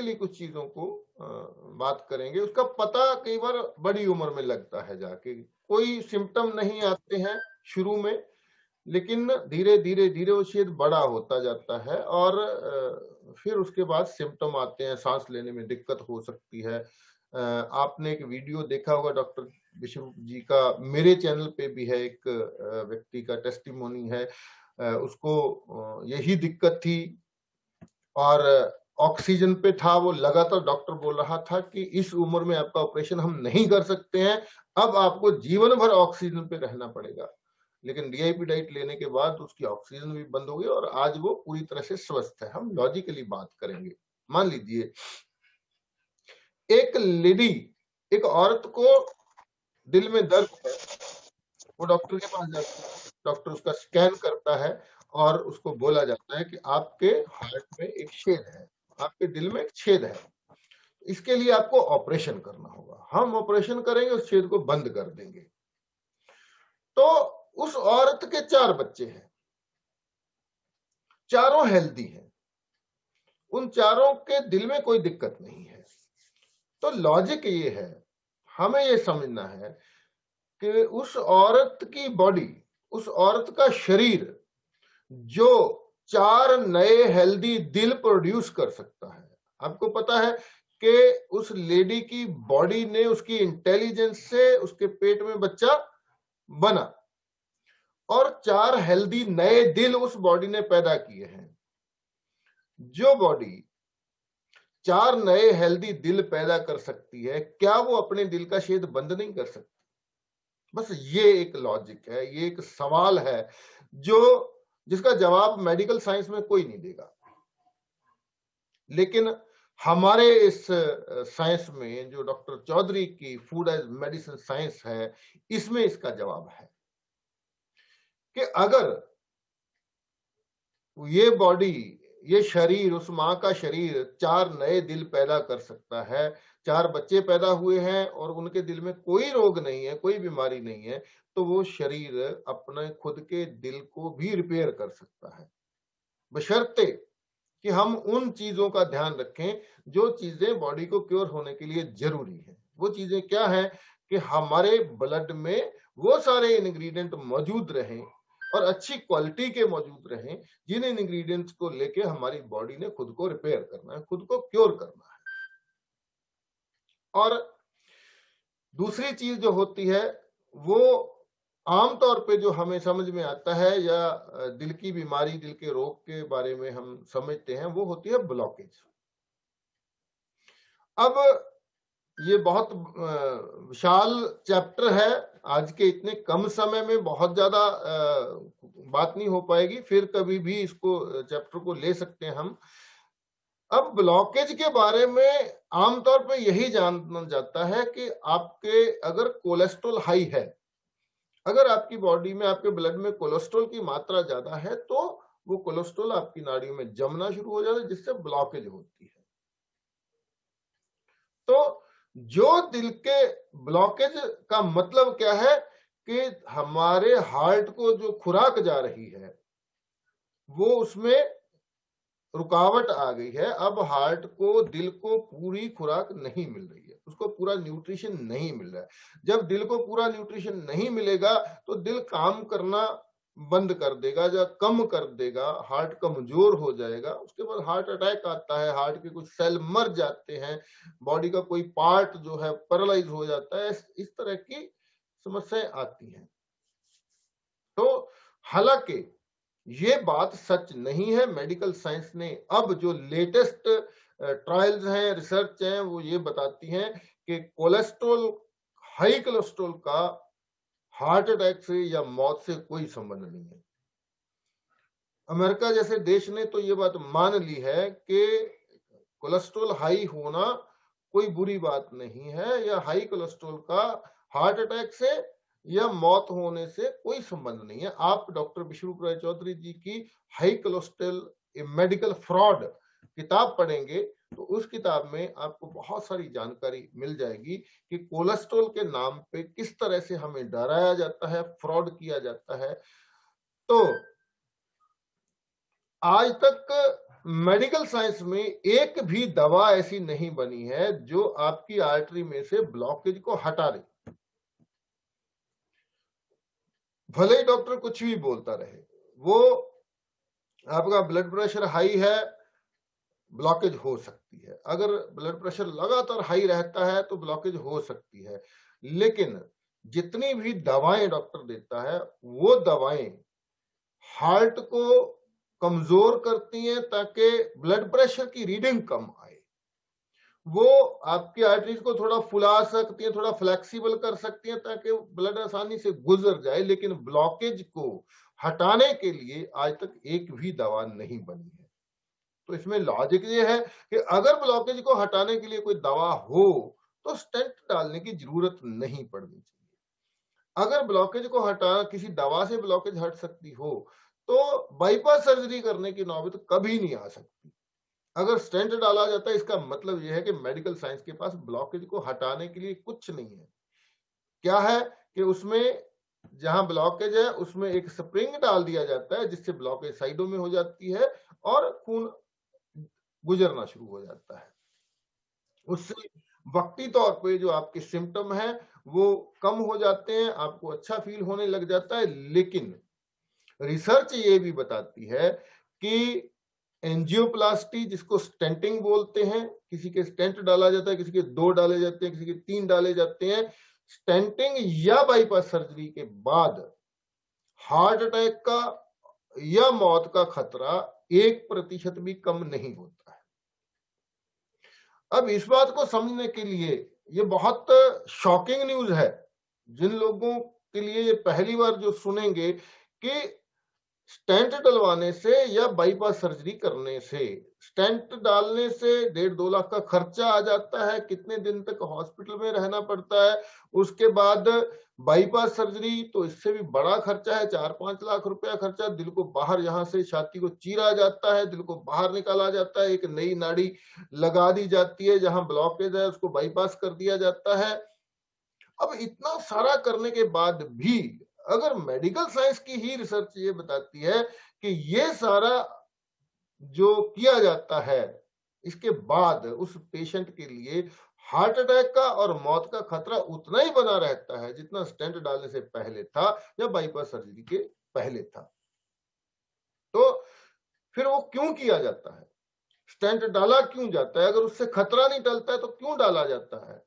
Logically कुछ चीजों को बात करेंगे। उसका पता कई बार बड़ी उम्र में लगता है, जाके कोई सिम्टम नहीं आते हैं शुरू में, लेकिन धीरे धीरे धीरे वो छेद बड़ा होता जाता है और फिर उसके बाद सिम्टम आते हैं, सांस लेने में दिक्कत हो सकती है। आपने एक वीडियो देखा होगा डॉक्टर विश्व जी का, मेरे चैनल पे भी है, एक व्यक्ति का टेस्टिमोनी है, उसको यही दिक्कत थी और ऑक्सीजन पे था। वो लगातार डॉक्टर बोल रहा था कि इस उम्र में आपका ऑपरेशन हम नहीं कर सकते हैं, अब आपको जीवन भर ऑक्सीजन पे रहना पड़ेगा। लेकिन डीआईपी डाइट लेने के बाद उसकी ऑक्सीजन भी बंद हो गई और आज वो पूरी तरह से स्वस्थ है। हम लॉजिकली बात करेंगे। मान लीजिए एक लेडी, एक औरत को दिल में दर्द है, वो डॉक्टर के पास जाती है, डॉक्टर उसका स्कैन करता है और उसको बोला जाता है कि आपके हार्ट में एक छेद है, आपके दिल में एक छेद है, इसके लिए आपको ऑपरेशन करना होगा। हम ऑपरेशन करेंगे, उस छेद को बंद कर देंगे। तो उस औरत के 4 बच्चे हैं, चारों हेल्दी हैं, उन चारों के दिल में कोई दिक्कत नहीं है। तो लॉजिक ये है, हमें ये समझना है कि उस औरत की बॉडी, उस औरत का शरीर जो 4 नए हेल्दी दिल प्रोड्यूस कर सकता है। आपको पता है कि उस लेडी की बॉडी ने, उसकी इंटेलिजेंस से उसके पेट में बच्चा बना और 4 हेल्दी नए दिल उस बॉडी ने पैदा किए हैं। जो बॉडी 4 नए हेल्दी दिल पैदा कर सकती है, क्या वो अपने दिल का छेद बंद नहीं कर सकती? बस ये एक लॉजिक है, ये एक सवाल है जो जिसका जवाब मेडिकल साइंस में कोई नहीं देगा, लेकिन हमारे इस साइंस में जो डॉक्टर चौधरी की फूड एज मेडिसिन साइंस है, इसमें इसका जवाब है कि अगर ये बॉडी, ये शरीर, उस मां का शरीर 4 नए दिल पैदा कर सकता है, 4 बच्चे पैदा हुए हैं और उनके दिल में कोई रोग नहीं है, कोई बीमारी नहीं है, तो वो शरीर अपने खुद के दिल को भी रिपेयर कर सकता है, बशर्ते कि हम उन चीजों का ध्यान रखें जो चीजें बॉडी को क्योर होने के लिए जरूरी है। वो चीजें क्या है कि हमारे ब्लड में वो सारे इंग्रेडिएंट मौजूद रहें और अच्छी क्वालिटी के मौजूद रहें, जिन इंग्रेडिएंट्स को लेके हमारी बॉडी ने खुद को रिपेयर करना है, खुद को क्योर करना है। और दूसरी चीज जो होती है वो आमतौर पे जो हमें समझ में आता है या दिल की बीमारी, दिल के रोग के बारे में हम समझते हैं, वो होती है ब्लॉकेज। अब ये बहुत विशाल चैप्टर है, आज के इतने कम समय में बहुत ज्यादा बात नहीं हो पाएगी, फिर कभी भी इसको चैप्टर को ले सकते हैं हम। अब ब्लॉकेज के बारे में आमतौर पे यही जाना जाता है कि आपके अगर कोलेस्ट्रॉल हाई है, अगर आपकी बॉडी में, आपके ब्लड में कोलेस्ट्रॉल की मात्रा ज्यादा है, तो वो कोलेस्ट्रॉल आपकी नाड़ियों में जमना शुरू हो जाता है, जिससे ब्लॉकेज होती है। तो जो दिल के ब्लॉकेज का मतलब क्या है कि हमारे हार्ट को जो खुराक जा रही है वो उसमें रुकावट आ गई है। अब हार्ट को, दिल को पूरी खुराक नहीं मिल रही है, उसको पूरा न्यूट्रिशन नहीं मिल रहा है। जब दिल को पूरा न्यूट्रिशन नहीं मिलेगा तो दिल काम करना बंद कर देगा या कम कर देगा, हार्ट कमजोर हो जाएगा, उसके बाद हार्ट अटैक आता है, हार्ट के कुछ सेल मर जाते हैं, बॉडी का कोई पार्ट जो है पैरालाइज हो जाता है, इस तरह की समस्याएं आती हैं। तो हालांकि ये बात सच नहीं है। मेडिकल साइंस ने अब जो लेटेस्ट ट्रायल्स हैं, रिसर्च हैं, वो ये बताती हैं कि कोलेस्ट्रॉल, हाई कोलेस्ट्रॉल का हार्ट अटैक से या मौत से कोई संबंध नहीं है। अमेरिका जैसे देश ने तो ये बात मान ली है कि कोलेस्ट्रॉल हाई होना कोई बुरी बात नहीं है, या हाई कोलेस्ट्रॉल का हार्ट अटैक से या मौत होने से कोई संबंध नहीं है। आप डॉक्टर विश्वरूप राय चौधरी जी की हाई कोलेस्ट्रॉल ए मेडिकल फ्रॉड किताब पढ़ेंगे तो उस किताब में आपको बहुत सारी जानकारी मिल जाएगी कि कोलेस्ट्रॉल के नाम पे किस तरह से हमें डराया जाता है, फ्रॉड किया जाता है। तो आज तक मेडिकल साइंस में एक भी दवा ऐसी नहीं बनी है जो आपकी आर्टरी में से ब्लॉकेज को हटा दे। भले ही डॉक्टर कुछ भी बोलता रहे, वो आपका ब्लड प्रेशर हाई है, ब्लॉकेज हो सकती है। अगर ब्लड प्रेशर लगातार हाई रहता है तो ब्लॉकेज हो सकती है। लेकिन जितनी भी दवाएं डॉक्टर देता है वो दवाएं हार्ट को कमजोर करती हैं ताकि ब्लड प्रेशर की रीडिंग कम आए। वो आपकी आर्टरीज को थोड़ा फुला सकती है, थोड़ा फ्लेक्सिबल कर सकती है ताकि ब्लड आसानी से गुजर जाए। लेकिन ब्लॉकेज को हटाने के लिए आज तक एक भी दवा नहीं बनी है। तो इसमें लॉजिक ये है कि अगर ब्लॉकेज को हटाने के लिए कोई दवा हो तो स्टेंट डालने की जरूरत नहीं पड़नी चाहिए। अगर ब्लॉकेज को हटा किसी दवा से ब्लॉकेज हट सकती हो तो बाईपास सर्जरी करने की नौबत कभी नहीं आ सकती। अगर स्टेंट डाला जाता है इसका मतलब यह है कि मेडिकल साइंस के पास ब्लॉकेज को हटाने के लिए कुछ नहीं है। क्या है कि उसमें जहां ब्लॉकेज है उसमें एक स्प्रिंग डाल दिया जाता है जिससे ब्लॉकेज साइडों में हो जाती है और खून गुजरना शुरू हो जाता है। उससे वक्ती तौर पे जो आपके सिम्टम है वो कम हो जाते हैं, आपको अच्छा फील होने लग जाता है। लेकिन रिसर्च ये भी बताती है कि एंजियोप्लास्टी, जिसको स्टेंटिंग बोलते हैं, किसी के स्टेंट डाला जाता है, किसी के 2 डाले जाते हैं, किसी के 3 डाले जाते हैं। स्टेंटिंग या बाईपास सर्जरी के बाद हार्ट अटैक का या मौत का खतरा 1% भी कम नहीं होता है। अब इस बात को समझने के लिए ये बहुत शॉकिंग न्यूज है जिन लोगों के लिए ये पहली बार जो सुनेंगे कि स्टेंट डलवाने से या बाईपास सर्जरी करने से, स्टेंट डालने से 1.5-2 लाख का खर्चा आ जाता है, कितने दिन तक हॉस्पिटल में रहना पड़ता है। उसके बाद बाईपास सर्जरी तो इससे भी बड़ा खर्चा है, 4-5 लाख रुपया खर्चा। दिल को बाहर, यहां से छाती को चीरा जाता है, दिल को बाहर निकाला जाता है, एक नई नाड़ी लगा दी जाती है, जहां ब्लॉकेज है उसको बाईपास कर दिया जाता है। अब इतना सारा करने के बाद भी अगर मेडिकल साइंस की ही रिसर्च ये बताती है कि ये सारा जो किया जाता है इसके बाद उस पेशेंट के लिए हार्ट अटैक का और मौत का खतरा उतना ही बना रहता है जितना स्टेंट डालने से पहले था या बाईपास सर्जरी के पहले था। तो फिर वो क्यों किया जाता है, स्टेंट डाला क्यों जाता है? अगर उससे खतरा नहीं टलता है तो क्यों डाला जाता है?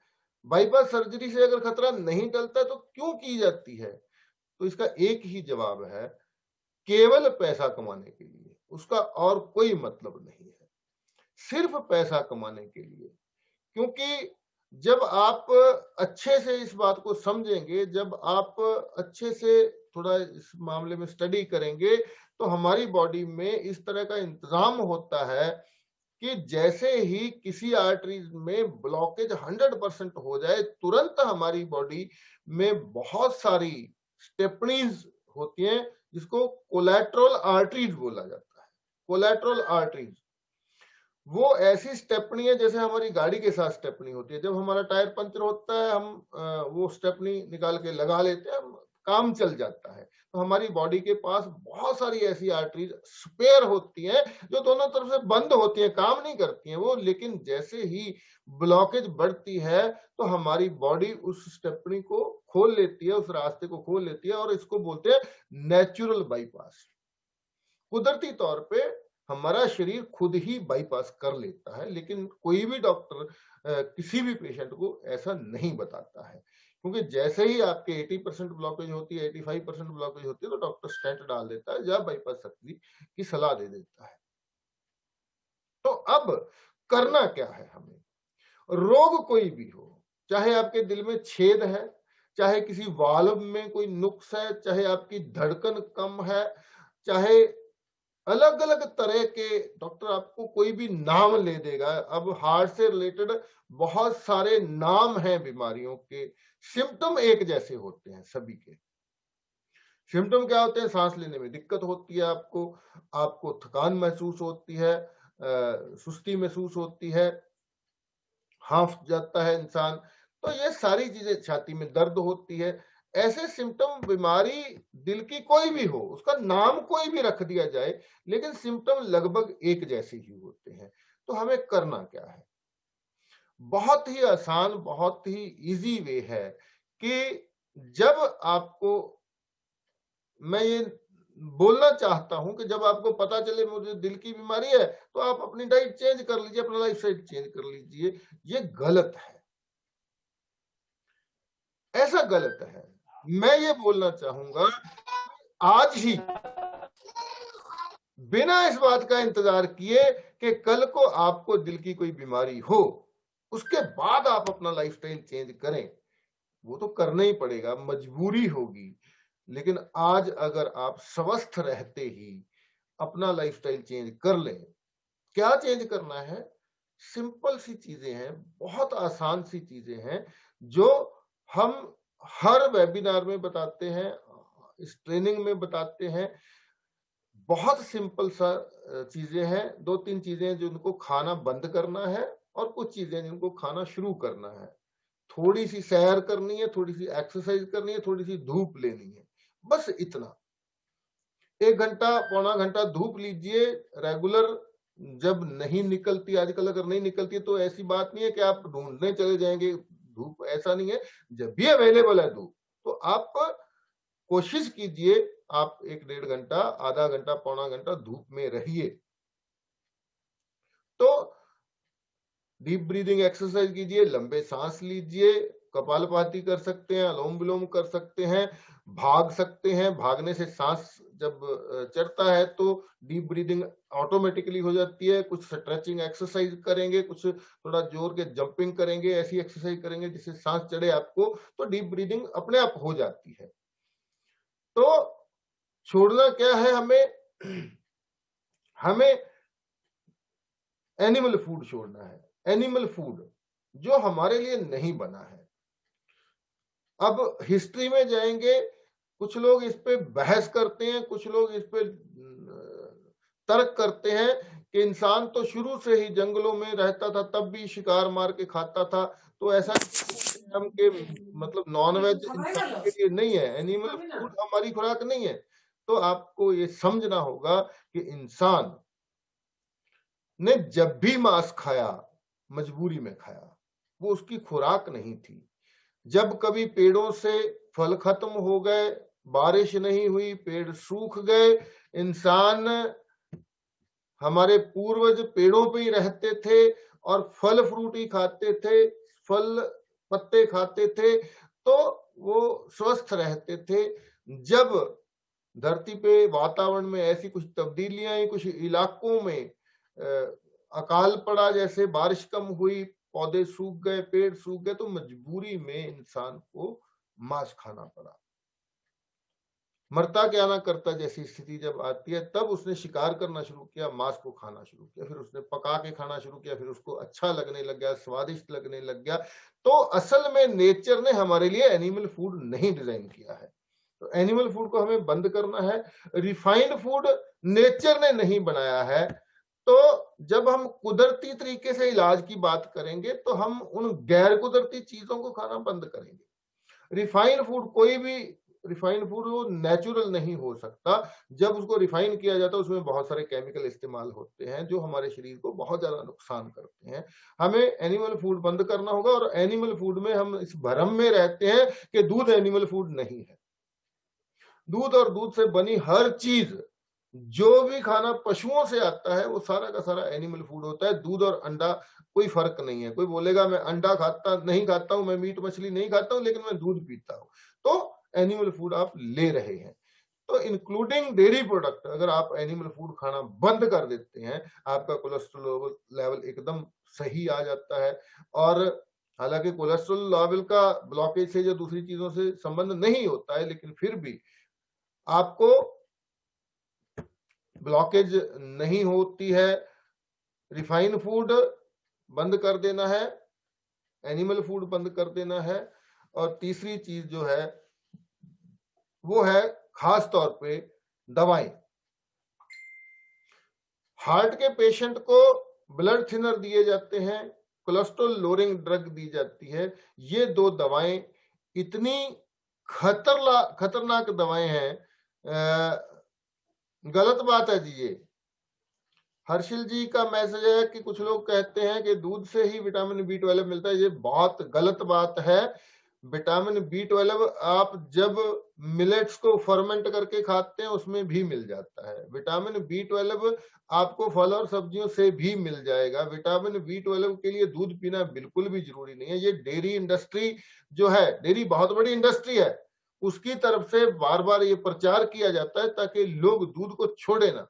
बाईपास सर्जरी से अगर खतरा नहीं टलता है तो क्यों की जाती है? तो इसका एक ही जवाब है, केवल पैसा कमाने के लिए। उसका और कोई मतलब नहीं है, सिर्फ पैसा कमाने के लिए। क्योंकि जब आप अच्छे से इस बात को समझेंगे, जब आप अच्छे से थोड़ा इस मामले में स्टडी करेंगे तो हमारी बॉडी में इस तरह का इंतजाम होता है कि जैसे ही किसी आर्टरीज में ब्लॉकेज 100% हो जाए तुरंत हमारी बॉडी में बहुत सारी स्टेपनीज होती हैं जिसको कोलैटरल आर्टरीज बोला जाता है। कोलैटरल आर्टरीज वो ऐसी स्टेपनी है जैसे हमारी गाड़ी के साथ स्टेपनी होती है। जब हमारा टायर पंचर होता है हम वो स्टेपनी निकाल के लगा लेते हैं, काम चल जाता है। तो हमारी बॉडी के पास बहुत सारी ऐसी आर्टरीज स्पेयर होती हैं जो दोनों तरफ से बंद होती हैं, काम नहीं करती हैं वो। लेकिन जैसे ही ब्लॉकेज बढ़ती है तो हमारी बॉडी उस स्टेपनी को खोल लेती है, उस रास्ते को खोल लेती है और इसको बोलते हैं नेचुरल बाईपास। कुदरती तौर पे हमारा शरीर खुद ही बाईपास कर लेता है, लेकिन कोई भी डॉक्टर किसी भी पेशेंट को ऐसा नहीं बताता है। क्योंकि जैसे ही आपके 80% ब्लॉकेज होती है, 85% ब्लॉकेज होती है तो डॉक्टर स्टेंट डाल देता है या बाईपास सर्जरी की सलाह दे देता है। तो अब करना क्या है हमें? रोग कोई भी हो, चाहे आपके दिल में छेद है, चाहे किसी वाल्व में कोई नुक्स है, चाहे आपकी धड़कन कम है, चाहे अलग अलग तरह के, डॉक्टर आपको कोई भी नाम ले देगा। अब हार्ट से रिलेटेड बहुत सारे नाम हैं बीमारियों के, सिम्टम एक जैसे होते हैं सभी के। सिम्टम क्या होते हैं? सांस लेने में दिक्कत होती है आपको, आपको थकान महसूस होती है, सुस्ती महसूस होती है, हांफ जाता है इंसान। तो ये सारी चीजें, छाती में दर्द होती है, ऐसे सिम्टम बीमारी दिल की कोई भी हो, उसका नाम कोई भी रख दिया जाए, लेकिन सिम्टम लगभग एक जैसे ही होते हैं। तो हमें करना क्या है? बहुत ही आसान, बहुत ही इजी वे है कि जब आपको, मैं ये बोलना चाहता हूं कि जब आपको पता चले मुझे दिल की बीमारी है, तो आप अपनी डाइट चेंज कर लीजिए, अपना लाइफस्टाइल चेंज कर लीजिए। ये गलत है, ऐसा गलत है। मैं ये बोलना चाहूंगा, आज ही बिना इस बात का इंतजार किए कि कल को आपको दिल की कोई बीमारी हो, उसके बाद आप अपना लाइफस्टाइल चेंज करें। वो तो करना ही पड़ेगा, मजबूरी होगी। लेकिन आज अगर आप स्वस्थ रहते ही अपना लाइफस्टाइल चेंज कर लें, क्या चेंज करना है? सिंपल सी चीजें हैं, बहुत आसान सी चीजें हैं, जो हम हर वेबिनार में बताते हैं, इस ट्रेनिंग में बताते हैं। बहुत सिंपल सा चीजें हैं, 2-3 चीजें जिनको खाना बंद करना है और कुछ चीजें जिनको खाना शुरू करना है। थोड़ी सी सैर करनी है, थोड़ी सी एक्सरसाइज करनी है, थोड़ी सी धूप लेनी है, बस इतना। 1 घंटा, पौना घंटा धूप लीजिए रेगुलर। जब नहीं निकलती, आजकल अगर नहीं निकलती है, तो ऐसी बात नहीं है कि आप ढूंढने चले जाएंगे धूप, ऐसा नहीं है। जब भी अवेलेबल है धूप, तो आप कोशिश कीजिए, आप 1-1.5 घंटा, आधा घंटा, पौना घंटा धूप में रहिए। तो डीप ब्रीदिंग एक्सरसाइज कीजिए, लंबे सांस लीजिए, कपालभाति कर सकते हैं, अनुलोम विलोम कर सकते हैं, भाग सकते हैं। भागने से सांस जब चढ़ता है तो डीप ब्रीदिंग ऑटोमेटिकली हो जाती है। कुछ स्ट्रेचिंग एक्सरसाइज करेंगे, कुछ थोड़ा जोर के जंपिंग करेंगे, ऐसी एक्सरसाइज करेंगे जिससे सांस चढ़े आपको, तो डीप ब्रीदिंग अपने आप हो जाती है। तो छोड़ना क्या है हमें? हमें एनिमल फूड छोड़ना है, एनिमल फूड जो हमारे लिए नहीं बना है। अब हिस्ट्री में जाएंगे, कुछ लोग इस पे बहस करते हैं, कुछ लोग इस पे तर्क करते हैं कि इंसान तो शुरू से ही जंगलों में रहता था, तब भी शिकार मार के खाता था, तो ऐसा हम के मतलब नॉनवेज इंसान के लिए नहीं है, एनिमल फूड हमारी खुराक नहीं है। तो आपको ये समझना होगा कि इंसान ने जब भी मांस खाया, मजबूरी में खाया, वो उसकी खुराक नहीं थी। जब कभी पेड़ों से फल खत्म हो गए, बारिश नहीं हुई, पेड़ सूख गए, इंसान, हमारे पूर्वज पेड़ों पे ही रहते थे और फल फ्रूट ही खाते थे, फल पत्ते खाते थे, तो वो स्वस्थ रहते थे। जब धरती पे वातावरण में ऐसी कुछ तब्दीलियां आई, कुछ इलाकों में अकाल पड़ा, जैसे बारिश कम हुई, पौधे सूख गए, पेड़ सूख गए, तो मजबूरी में इंसान को मांस खाना पड़ा। मरता क्या ना करता जैसी स्थिति जब आती है, तब उसने शिकार करना शुरू किया, मांस को खाना शुरू किया, फिर उसने पका के खाना शुरू किया, फिर उसको अच्छा लगने लग गया, स्वादिष्ट लगने लग गया। तो असल में नेचर ने हमारे लिए एनिमल फूड नहीं डिजाइन किया है। तो एनिमल फूड को हमें बंद करना है। रिफाइंड फूड नेचर ने नहीं बनाया है। तो जब हम कुदरती तरीके से इलाज की बात करेंगे, तो हम उन गैर कुदरती चीजों को खाना बंद करेंगे। रिफाइंड फूड, कोई भी रिफाइंड फूड वो नेचुरल नहीं हो सकता। जब उसको रिफाइन किया जाता है, उसमें बहुत सारे केमिकल इस्तेमाल होते हैं जो हमारे शरीर को बहुत ज्यादा नुकसान करते हैं। हमें एनिमल फूड बंद करना होगा। और एनिमल फूड में हम इस भ्रम में रहते हैं कि दूध एनिमल फूड नहीं है। दूध और दूध से बनी हर चीज, जो भी खाना पशुओं से आता है, वो सारा का सारा एनिमल फूड होता है। दूध और अंडा कोई फर्क नहीं है। कोई बोलेगा मैं अंडा नहीं खाता हूं, मैं मीट मछली नहीं खाता हूं, लेकिन मैं दूध पीता हूं, तो एनिमल फूड आप ले रहे हैं। तो इंक्लूडिंग डेयरी प्रोडक्ट, अगर आप एनिमल फूड खाना बंद कर देते हैं, आपका कोलेस्ट्रॉल लेवल एकदम सही आ जाता है। और हालांकि कोलेस्ट्रॉल लेवल का ब्लॉकेज से या दूसरी चीजों से संबंध नहीं होता है, लेकिन फिर भी आपको ब्लॉकेज नहीं होती है। रिफाइन फूड बंद कर देना है, एनिमल फूड बंद कर देना है। और तीसरी चीज जो है वो है खास तौर पे दवाएं। हार्ट के पेशेंट को ब्लड थिनर दिए जाते हैं, कोलेस्ट्रॉल लोअरिंग ड्रग दी जाती है। ये 2 दवाएं इतनी खतरनाक दवाएं हैं। गलत बात है जी ये। हर्षिल जी का मैसेज है कि कुछ लोग कहते हैं कि दूध से ही विटामिन बी 12 मिलता है। ये बहुत गलत बात है। विटामिन बी 12 आप जब मिलेट्स को फर्मेंट करके खाते हैं उसमें भी मिल जाता है। विटामिन बी 12 आपको फल और सब्जियों से भी मिल जाएगा। विटामिन बी 12 के लिए दूध पीना बिल्कुल भी जरूरी नहीं है। ये डेयरी इंडस्ट्री जो है, डेयरी बहुत बड़ी इंडस्ट्री है, उसकी तरफ से बार बार ये प्रचार किया जाता है ताकि लोग दूध को छोड़े ना,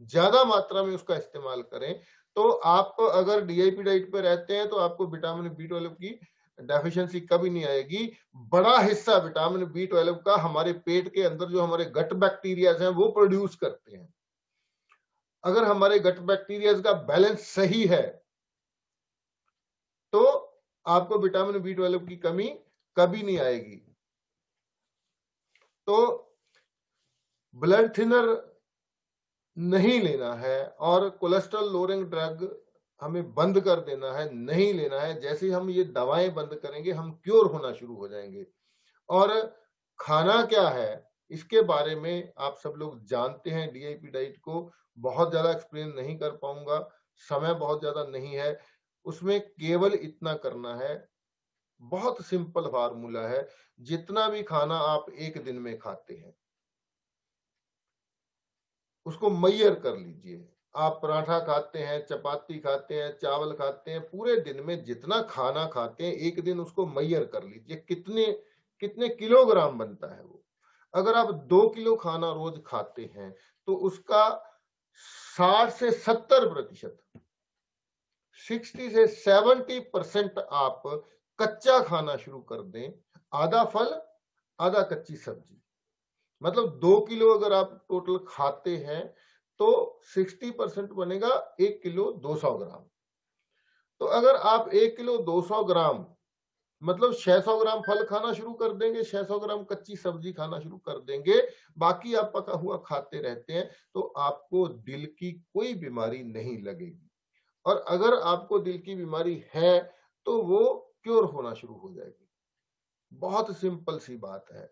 ज्यादा मात्रा में उसका इस्तेमाल करें। तो आप अगर डीआईपी डाइट पे रहते हैं तो आपको विटामिन बी 12 की डेफिशिएंसी कभी नहीं आएगी। बड़ा हिस्सा विटामिन बी 12 का हमारे पेट के अंदर जो हमारे गट बैक्टीरिया हैं वो प्रोड्यूस करते हैं। अगर हमारे गट बैक्टीरिया का बैलेंस सही है तो आपको विटामिन बी 12 की कमी कभी नहीं आएगी। तो ब्लड थिनर नहीं लेना है और कोलेस्ट्रॉल लोअरिंग ड्रग हमें बंद कर देना है, नहीं लेना है। जैसे हम ये दवाएं बंद करेंगे हम क्योर होना शुरू हो जाएंगे। और खाना क्या है इसके बारे में आप सब लोग जानते हैं। डीआईपी डाइट को बहुत ज्यादा एक्सप्लेन नहीं कर पाऊंगा, समय बहुत ज्यादा नहीं है। उसमें केवल इतना करना है, बहुत सिंपल फार्मूला है। जितना भी खाना आप एक दिन में खाते हैं उसको मैयर कर लीजिए। आप पराठा खाते हैं, चपाती खाते हैं, चावल खाते हैं, पूरे दिन में जितना खाना खाते हैं एक दिन उसको मैयर कर लीजिए। कितने कितने किलोग्राम बनता है वो। अगर आप 2 किलो खाना रोज खाते हैं तो उसका 60 से 70%, 60 से 70% आप कच्चा खाना शुरू कर दें। आधा फल आधा कच्ची सब्जी, मतलब 2 किलो अगर आप टोटल खाते हैं तो 60% बनेगा 1 किलो 200 ग्राम। तो अगर आप 1 किलो 200 ग्राम मतलब 600 ग्राम फल खाना शुरू कर देंगे, 600 ग्राम कच्ची सब्जी खाना शुरू कर देंगे, बाकी आप पका हुआ खाते रहते हैं, तो आपको दिल की कोई बीमारी नहीं लगेगी। और अगर आपको दिल की बीमारी है तो वो क्योर होना शुरू हो जाएगी। बहुत सिंपल सी बात है।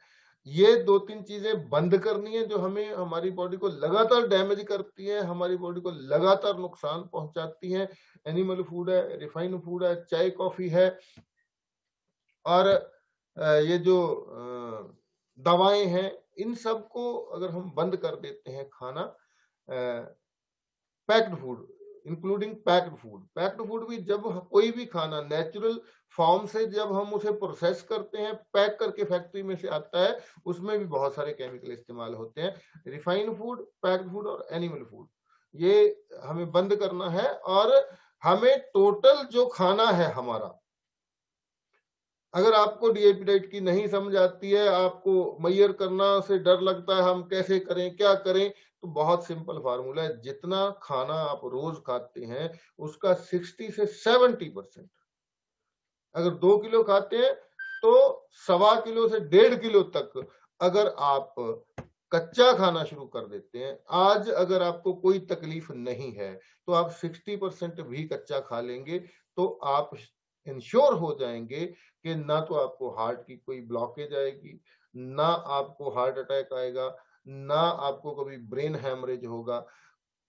ये 2-3 चीजें बंद करनी है जो हमें हमारी बॉडी को लगातार डैमेज करती है, हमारी बॉडी को लगातार नुकसान पहुंचाती है। एनिमल फूड है, रिफाइंड फूड है, चाय कॉफी है, और ये जो दवाएं हैं, इन सब को अगर हम बंद कर देते हैं खाना, packed food including packed food भी, जब कोई भी खाना नेचुरल फॉर्म से जब हम उसे प्रोसेस करते हैं, पैक करके फैक्ट्री में से आता है, उसमें भी बहुत सारे केमिकल इस्तेमाल होते हैं। रिफाइंड फूड, पैक्ड फूड और एनिमल फूड, ये हमें बंद करना है। और हमें टोटल जो खाना है हमारा, अगर आपको डीआईपी डाइट की नहीं समझ आती है, आपको मैयर करना से डर लगता है हम कैसे करें क्या करें, तो बहुत सिंपल फार्मूला है। जितना खाना आप रोज खाते हैं उसका 60 से 70%, अगर 2 किलो खाते हैं तो 1.25 किलो से 1.5 किलो तक अगर आप कच्चा खाना शुरू कर देते हैं, आज अगर आपको कोई तकलीफ नहीं है तो आप 60% भी कच्चा खा लेंगे, तो आप इंश्योर हो जाएंगे कि ना तो आपको हार्ट की कोई ब्लॉकेज आएगी, ना आपको हार्ट अटैक आएगा, ना आपको कभी ब्रेन हैमरेज होगा।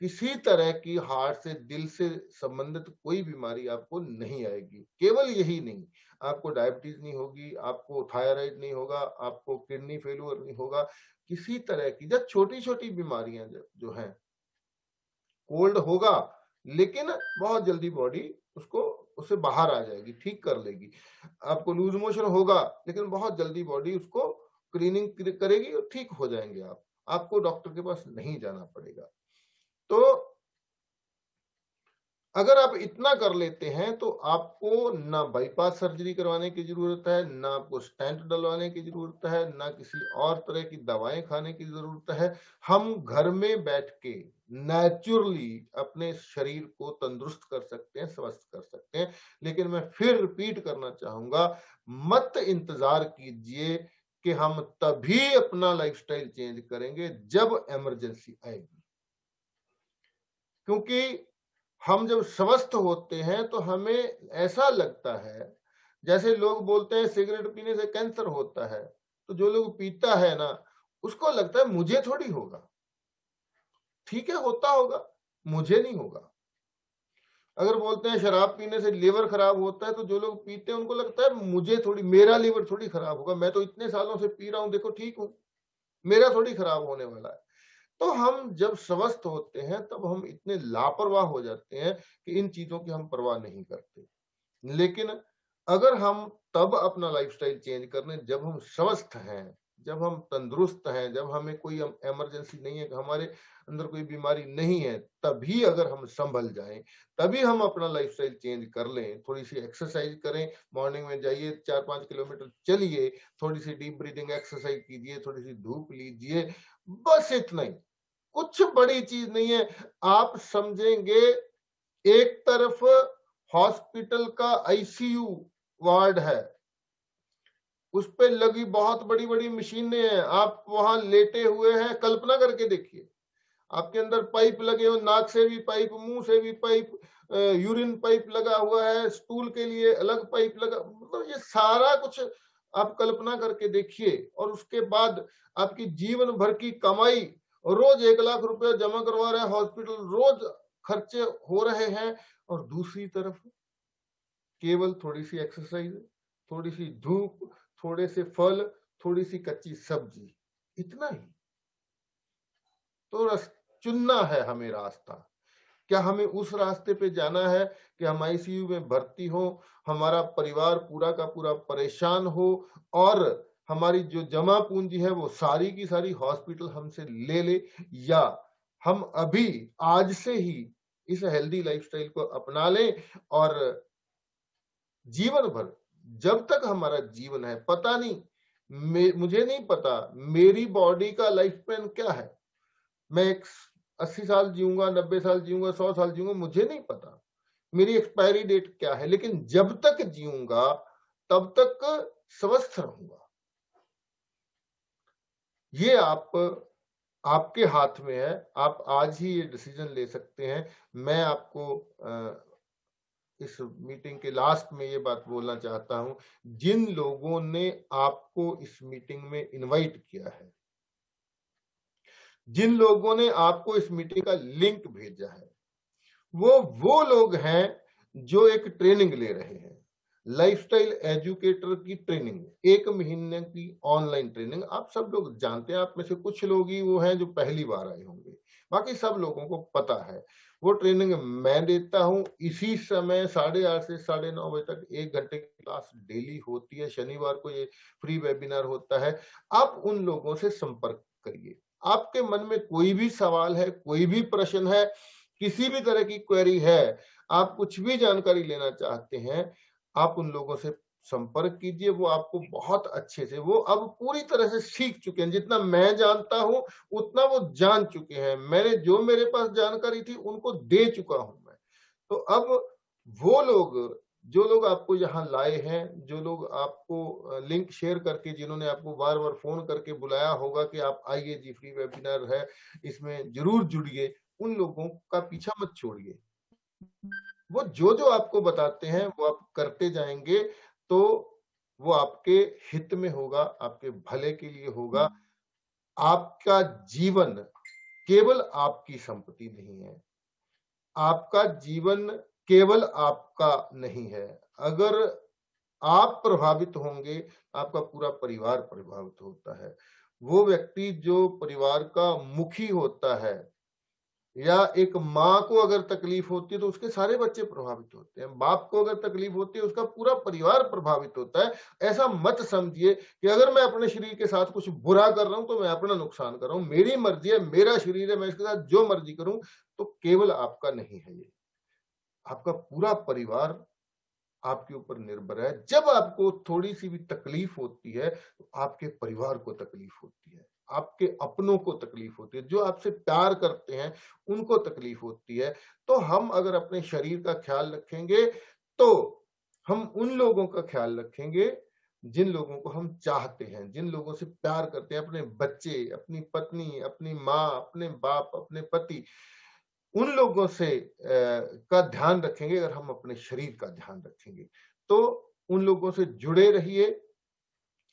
किसी तरह की हार्ट से, दिल से संबंधित कोई बीमारी आपको नहीं आएगी। केवल यही नहीं, आपको डायबिटीज नहीं होगी, आपको थायराइड नहीं होगा, आपको किडनी फेल्यूर नहीं होगा। किसी तरह की जब छोटी छोटी बीमारियां जो हैं, कोल्ड होगा लेकिन बहुत जल्दी बॉडी उससे बाहर आ जाएगी, ठीक कर लेगी। आपको लूज मोशन होगा लेकिन बहुत जल्दी बॉडी उसको क्लीनिंग करेगी और ठीक हो जाएंगे। आपको डॉक्टर के पास नहीं जाना पड़ेगा। तो अगर आप इतना कर लेते हैं तो आपको ना बाईपास सर्जरी करवाने की जरूरत है, ना आपको स्टेंट डलवाने की जरूरत है, ना किसी और तरह की दवाएं खाने की जरूरत है। हम घर में बैठ के नेचुरली अपने शरीर को तंदुरुस्त कर सकते हैं, स्वस्थ कर सकते हैं। लेकिन मैं फिर रिपीट करना चाहूंगा, मत इंतजार कीजिए कि हम तभी अपना लाइफस्टाइल चेंज करेंगे जब इमरजेंसी आएगी। क्योंकि हम जब स्वस्थ होते हैं तो हमें ऐसा लगता है, जैसे लोग बोलते हैं सिगरेट पीने से कैंसर होता है, तो जो लोग पीता है ना, उसको लगता है मुझे थोड़ी होगा। ठीक है, होता होगा, मुझे नहीं होगा। अगर बोलते हैं शराब पीने से लीवर खराब होता है, तो जो लोग पीते हैं उनको लगता है मुझे थोड़ी, मेरा लीवर थोड़ी खराब होगा, मैं तो इतने सालों से पी रहा हूं, देखो ठीक हूं, मेरा थोड़ी खराब होने वाला है। तो हम जब स्वस्थ होते हैं तब हम इतने लापरवाह हो जाते हैं कि इन चीजों की हम परवाह नहीं करते। लेकिन अगर हम तब अपना लाइफस्टाइल चेंज कर लें जब हम स्वस्थ हैं, जब हम तंदुरुस्त हैं, जब हमें कोई इमरजेंसी नहीं है, हमारे अंदर कोई बीमारी नहीं है, तभी अगर हम संभल जाएं, तभी हम अपना लाइफस्टाइल चेंज कर लें। थोड़ी सी एक्सरसाइज करें, मॉर्निंग में जाइए, 4-5 किलोमीटर चलिए, थोड़ी सी डीप ब्रीदिंग एक्सरसाइज कीजिए, थोड़ी सी धूप लीजिए, बस इतना ही, कुछ बड़ी चीज नहीं है। आप समझेंगे एक तरफ हॉस्पिटल का आईसीयू वार्ड है, उस पे लगी बहुत बड़ी बड़ी मशीनें हैं, आप वहां लेटे हुए हैं, कल्पना करके देखिए, आपके अंदर पाइप लगे हो, नाक से भी पाइप, मुंह से भी पाइप, यूरिन पाइप लगा हुआ है, स्टूल के लिए अलग पाइप लगा, मतलब ये सारा कुछ आप कल्पना करके देखिए। और उसके बाद आपकी जीवन भर की कमाई, रोज 1 लाख रुपया जमा करवा रहे हैं हॉस्पिटल, रोज खर्चे हो रहे हैं, और दूसरी तरफ केवल थोड़ी सी एक्सरसाइज, थोड़ी सी धूप, थोड़े से फल, थोड़ी सी कच्ची सब्जी, इतना ही। तो चुनना है हमें रास्ता, क्या हमें उस रास्ते पे जाना है कि हम आईसीयू में भर्ती हो, हमारा परिवार पूरा का पूरा परेशान हो, और हमारी जो जमा पूंजी है वो सारी की सारी हॉस्पिटल हमसे ले ले, या हम अभी आज से ही इस हेल्दी लाइफस्टाइल को अपना लें, और जीवन भर, जब तक हमारा जीवन है, पता नहीं, मुझे नहीं पता मेरी बॉडी का लाइफ स्पैन क्या है, मैं 80 साल जीऊंगा, 90 साल जीऊंगा, 100 साल जीऊंगा, मुझे नहीं पता मेरी एक्सपायरी डेट क्या है, लेकिन जब तक जीऊंगा तब तक स्वस्थ रहूंगा। ये आपके हाथ में है, आप आज ही ये डिसीजन ले सकते हैं। मैं आपको इस मीटिंग के लास्ट में ये बात बोलना चाहता हूं, जिन लोगों ने आपको इस मीटिंग में इनवाइट किया है, जिन लोगों ने आपको इस मीटिंग का लिंक भेजा है, वो लोग हैं जो एक ट्रेनिंग ले रहे हैं, लाइफस्टाइल एजुकेटर की ट्रेनिंग, 1 महीने की ऑनलाइन ट्रेनिंग। आप सब लोग जानते हैं, आप में से कुछ लोग ही वो हैं जो पहली बार आए होंगे, बाकी सब लोगों को पता है। वो ट्रेनिंग मैं देता हूं, इसी समय 8:30 से 9:30 बजे तक 1 घंटे की क्लास डेली होती है, शनिवार को ये फ्री वेबिनार होता है। आप उन लोगों से संपर्क करिए, आपके मन में कोई भी सवाल है, कोई भी प्रश्न है, किसी भी तरह की क्वेरी है, आप कुछ भी जानकारी लेना चाहते हैं, आप उन लोगों से संपर्क कीजिए। वो आपको बहुत अच्छे से, वो अब पूरी तरह से सीख चुके हैं, जितना मैं जानता हूं उतना वो जान चुके हैं, मैंने जो मेरे पास जानकारी थी उनको दे चुका हूं मैं। तो अब वो लोग, जो लोग आपको यहाँ लाए हैं, जो लोग आपको लिंक शेयर करके, जिन्होंने आपको बार बार फोन करके बुलाया होगा कि आप आइए जी, फ्री वेबिनार है, इसमें जरूर जुड़िए, उन लोगों का पीछा मत छोड़िए। वो जो जो आपको बताते हैं वो आप करते जाएंगे, तो वो आपके हित में होगा, आपके भले के लिए होगा। आपका जीवन केवल आपकी संपत्ति नहीं है, आपका जीवन केवल आपका नहीं है। अगर आप प्रभावित होंगे, आपका पूरा परिवार प्रभावित होता है। वो व्यक्ति जो परिवार का मुखी होता है, या एक माँ को अगर तकलीफ होती है तो उसके सारे बच्चे प्रभावित होते हैं, बाप को अगर तकलीफ होती है उसका पूरा परिवार प्रभावित होता है। ऐसा मत समझिए कि अगर मैं अपने शरीर के साथ कुछ बुरा कर रहा हूं तो मैं अपना नुकसान कर रहा हूं, मेरी मर्जी है, मेरा शरीर है, मैं इसके साथ जो मर्जी करूं। तो केवल आपका नहीं है ये, आपका पूरा परिवार आपके ऊपर निर्भर है। जब आपको थोड़ी सी भी तकलीफ होती है तो आपके परिवार को तकलीफ होती है, आपके अपनों को तकलीफ होती है, जो आपसे प्यार करते हैं उनको तकलीफ होती है। तो हम अगर अपने शरीर का ख्याल रखेंगे तो हम उन लोगों का ख्याल रखेंगे जिन लोगों को हम चाहते हैं, जिन लोगों से प्यार करते हैं, अपने बच्चे, अपनी पत्नी, अपनी माँ, अपने बाप, अपने पति, उन लोगों से का ध्यान रखेंगे। अगर हम अपने शरीर का ध्यान रखेंगे तो उन लोगों से जुड़े रहिए,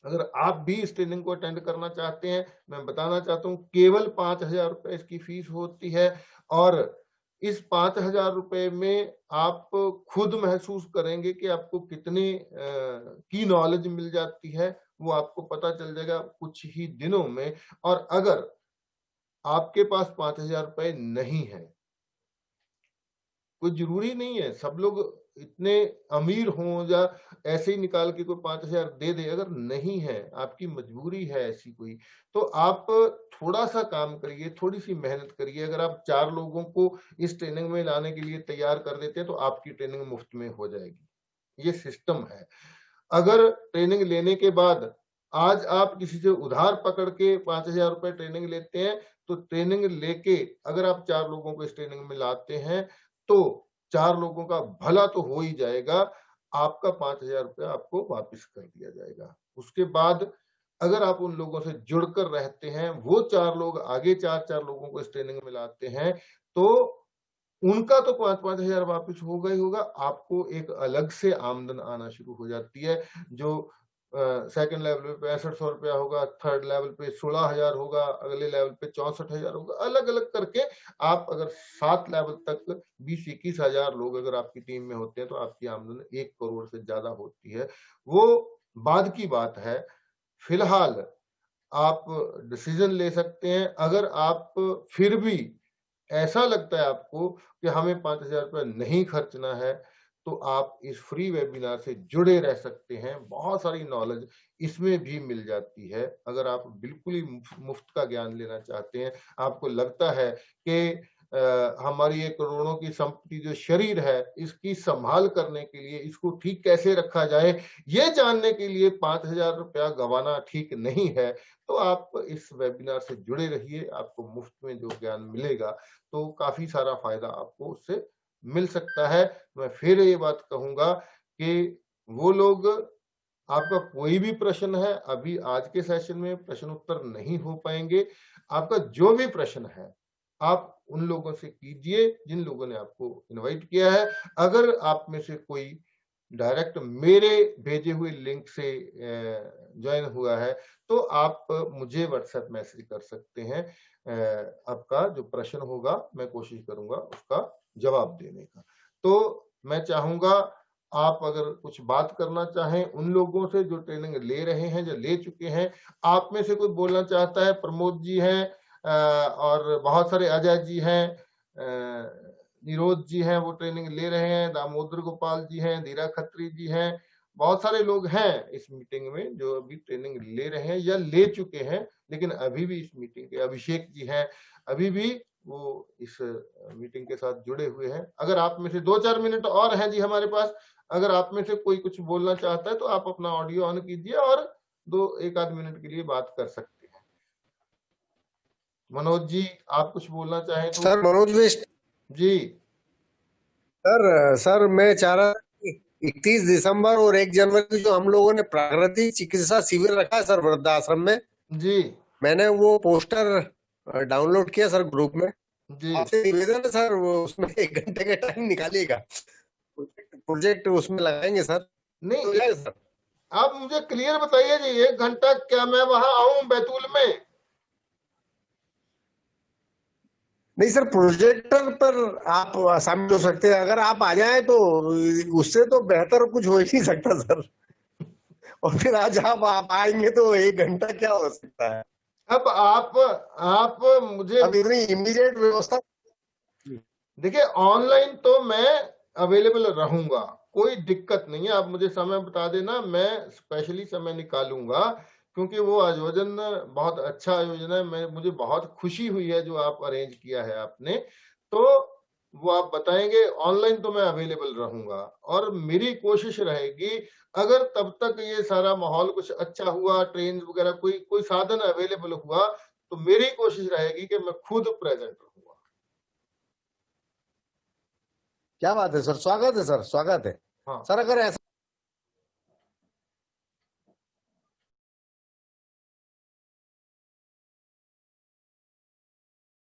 अगर आप भी इस ट्रेनिंग को अटेंड करना चाहते हैं, मैं बताना चाहता हूँ केवल 5,000 रुपए इसकी फीस होती है और इस 5,000 रुपए में आप खुद महसूस करेंगे कि आपको कितनी की नॉलेज मिल जाती है, वो आपको पता चल जाएगा कुछ ही दिनों में। और अगर आपके पास 5,000 रुपए नहीं है, कोई जरूरी नहीं है सब लोग इतने अमीर हों या ऐसे ही निकाल के कोई 5,000 दे दे, अगर नहीं है, आपकी मजबूरी है ऐसी कोई, तो आप थोड़ा सा काम करिए, थोड़ी सी मेहनत करिए। अगर आप 4 लोगों को इस ट्रेनिंग में लाने के लिए तैयार कर देते हैं तो आपकी ट्रेनिंग मुफ्त में हो जाएगी, ये सिस्टम है। अगर ट्रेनिंग लेने के बाद आज आप किसी से उधार पकड़ के 5,000 रुपए ट्रेनिंग लेते हैं, तो ट्रेनिंग लेके अगर आप 4 लोगों को इस ट्रेनिंग में लाते हैं तो 4 लोगों का भला तो हो ही जाएगा, आपका 5,000 रुपया आपको वापस कर दिया जाएगा। उसके बाद अगर आप उन लोगों से जुड़कर रहते हैं, वो 4 लोग आगे 4-4 लोगों को इस ट्रेनिंग में लाते हैं, तो उनका तो 5-5 हजार वापस होगा ही होगा, आपको एक अलग से आमदन आना शुरू हो जाती है। जो सेकंड लेवल पे 6500 रुपया होगा, थर्ड लेवल पे 16,000 होगा, अगले लेवल पे 64,000 होगा, अलग अलग करके आप अगर 7 लेवल तक 20-21 हजार लोग अगर आपकी टीम में होते हैं तो आपकी आमदन 1 करोड़ से ज्यादा होती है। वो बाद की बात है, फिलहाल आप डिसीजन ले सकते हैं। अगर आप फिर भी ऐसा लगता है आपको कि हमें 5,000 रुपये नहीं खर्चना है, तो आप इस फ्री वेबिनार से जुड़े रह सकते हैं। बहुत सारी नॉलेज इसमें भी मिल जाती है। अगर आप बिल्कुल ही मुफ्त का ज्ञान लेना चाहते हैं, आपको लगता है कि हमारी ये करोड़ों की संपत्ति जो शरीर है, इसकी संभाल करने के लिए इसको ठीक कैसे रखा जाए, ये जानने के लिए 5,000 रुपया गंवाना ठीक नहीं है, तो आप इस वेबिनार से जुड़े रहिए। आपको मुफ्त में जो ज्ञान मिलेगा तो काफी सारा फायदा आपको उससे मिल सकता है। मैं फिर ये बात कहूंगा कि वो लोग, आपका कोई भी प्रश्न है, अभी आज के सेशन में प्रश्न उत्तर नहीं हो पाएंगे, आपका जो भी प्रश्न है आप उन लोगों से कीजिए जिन लोगों ने आपको इनवाइट किया है। अगर आप में से कोई डायरेक्ट मेरे भेजे हुए लिंक से ज्वाइन हुआ है तो आप मुझे व्हाट्सएप मैसेज कर सकते हैं। आपका जो प्रश्न होगा मैं कोशिश करूंगा उसका जवाब देने का। तो मैं चाहूंगा आप अगर कुछ बात करना चाहें उन लोगों से जो ट्रेनिंग ले रहे हैं, जो ले चुके हैं, आप में से कोई बोलना चाहता है? प्रमोद जी हैं और बहुत सारे अजय जी हैं, निरोध जी हैं, वो ट्रेनिंग ले रहे हैं, दामोदर गोपाल जी हैं, धीरा खत्री जी हैं, बहुत सारे लोग हैं इस मीटिंग में जो अभी ट्रेनिंग ले रहे हैं या ले चुके हैं, लेकिन अभी भी इस मीटिंग के अभिषेक जी हैं, अभी भी वो इस मीटिंग के साथ जुड़े हुए हैं। अगर आप में से 2-4 मिनट और हैं जी हमारे पास, अगर आप में से कोई कुछ बोलना चाहता है तो आप अपना ऑडियो ऑन कीजिए और 1 आध मिनट के लिए बात कर सकते हैं। मनोज जी, आप कुछ बोलना चाहें तो? सर मनोज वेस्ट जी सर मैं चाह रहा 31 दिसंबर और 1 जनवरी जो हम लोगों ने प्राकृतिक चिकित्सा शिविर रखा है सर वृद्धाश्रम में जी, मैंने वो पोस्टर डाउनलोड किया सर ग्रुप में। जी आपसे निवेदन है सर, वो उसमें 1 घंटे का टाइम निकालिएगा, प्रोजेक्ट उसमें लगाएंगे सर। नहीं, तो सर आप मुझे क्लियर बताइए जी, 1 घंटा क्या मैं वहां आऊं बैतूल में? नहीं सर, प्रोजेक्टर पर आप शामिल हो सकते हैं, अगर आप आ जाएं तो उससे तो बेहतर कुछ हो ही नहीं सकता सर। और फिर आज आप आएंगे तो 1 घंटा क्या हो सकता है। अब आप मुझे अब इतनी इमीडिएट व्यवस्था। देखिए, ऑनलाइन तो मैं अवेलेबल रहूंगा, कोई दिक्कत नहीं है। आप मुझे समय बता देना, मैं स्पेशली समय निकालूंगा, क्योंकि वो आयोजन बहुत अच्छा आयोजन है। मुझे बहुत खुशी हुई है जो आप अरेंज किया है आपने, तो वो आप बताएंगे। ऑनलाइन तो मैं अवेलेबल रहूंगा और मेरी कोशिश रहेगी, अगर तब तक ये सारा माहौल कुछ अच्छा हुआ, ट्रेन वगैरह कोई साधन अवेलेबल हुआ, तो मेरी कोशिश रहेगी कि मैं खुद प्रेजेंट रहूंगा। क्या बात है सर, स्वागत है सर, स्वागत है। हाँ सर अगर ऐसा